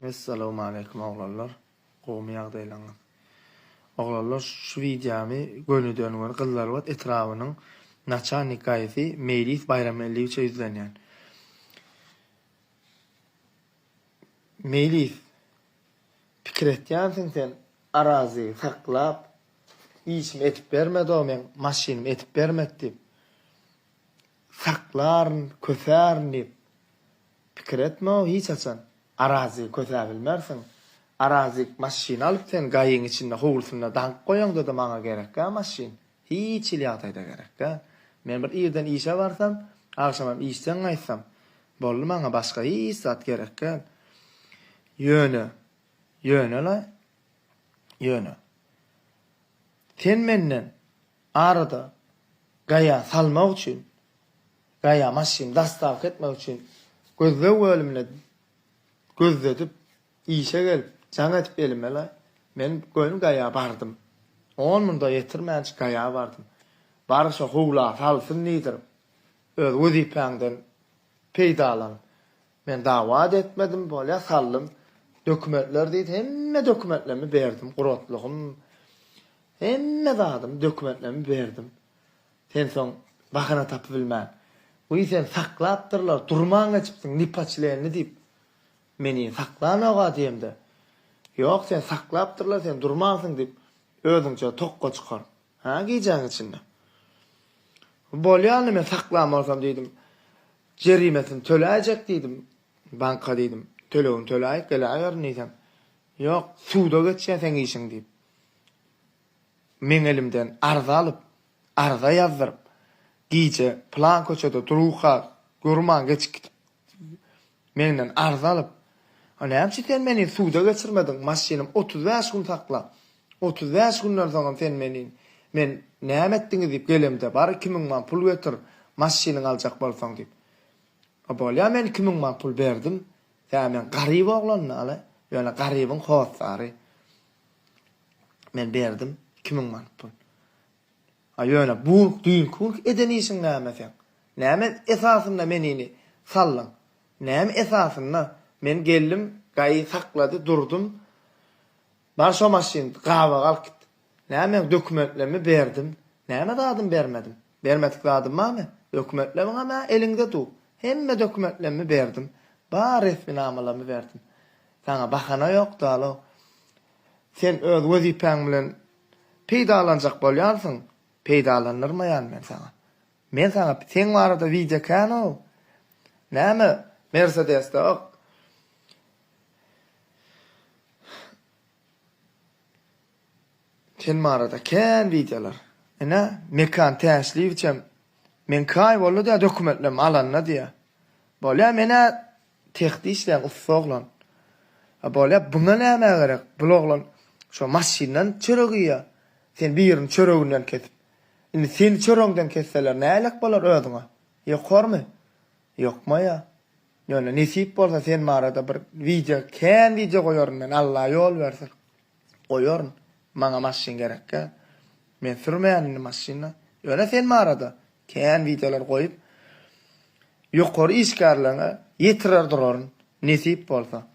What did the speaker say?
Assalamu alaykum oglanlar. Gowy ýagdaýlaryň. Oglanlar şu videomy gönüdýän kızlar wat etrawynyň naça nikahy Meýlis bayramly üçin izlenýän. Meýlis pikir etýänsiň sen arazy saklap işimi etip bermedi men maşynamy etip bermedi. Saklaryn, kösärni pikir etme hiç açan. Arazi kötü bilmersin. Arazi maşin alıp sen gaýyň içinde howulsyna dank goýaňda da maňa gerek ha maşin. Hiç ýagdaýda gerek ha. Men bir ýerden işe barsam, akşamam işden gaýsam, bolly maňa başga hiç zat gerek ha. Ýöne la. Sen menden arada gaýa salmak üçin, gaýa maşin dastak etmek üçin gözle ölümle gözledip işe gelip jaňa etip elmele men gönül gaýa bardym. 10 munda ýetirmänç gaýa bardym. Barşa howla salsyn nidir? Öz wezipeňden peýdalan. Men dawat etmedim, bolýa sallym. Dokumentler diýdi, hemme dokumentlerimi berdim. Guratlygym hemme zadym dokumentlerimi berdim. Sen soň bahana tapyp bilmän. Bu sen saklapdyrlar, durmaň geçipsiň nipaçlerini diýip meni saklanaga diýemde. Ýok sen saklapdyrlar, sen durmaňsyň diýip özüňçe tokga çykar. Ha giýjaň içinde. Bolýany men saklamarsam diýdim. Jerimesini töläjek diýdim. Banka diýdim. Tölegini töläýik gelaýar niýsem. Ýok, suwda geçýär sen işiň diýip. Men elimden arza alyp, arza ýazdyryp, giýje plan köçede turuqa görmän geçip menden arza alyp, "Näme sen meni suwda geçirmedin? Maşynym 35 gün sakla. 35 günden soň sen men näme etdiňiz diýip gelemde bar 2000 man pul getir, maşynyň aljak bolsaň diýip. Bolýa men 2000 man pul berdim. Sen men garyb oglanna ala, ýöne garybyň howsary. Men berdim 2000 man pul. Ýöne bu düýkük eden işiň näme sen? Näme esasynda menini sallan? Näme esasynda men geldim, gaýy saklady, durdum. Barşa maşyn gawa alyp gitdi. Näme dokumentlerimi berdim? Näme dadym bermedim? Bermedik dadym mı? Dokumentlerimi ama elinde du. Hemme dokumentlerimi berdim. Bar resminamalarymı berdim. Sana bahana ýok dalo. Sen öz wezipeň bilen peýdalanjak bolýarsyň. Peýdalanyrmaýan men sana. Men sana sen barada video kanal. Näme Mercedes'de ok. Sen barada kan videolar. Ene mekan täşlip üçin men kay boldy da dokumentlerimi alanna diýe. Bolýa mena tehditler ufoglan. Bolýa buna näme gerek? Buloglan şu maşynyň çöregiýe. Sen bir ýerin çöreginden kesip. Indi sen çöregden kesseler nälik bolar özüňe? Ýokmy? Ýokmaýa. Ýöne nesip bolsa sen marada bir video goýaryn men Allah ýol bersin. Goýaryn. Maňa maşyn gerekkä. Men sürmeýän maşyna. Ýöne sen marada kän videolar goýup ýokary işgärlerine ýetirer duraryn nesip bolsa.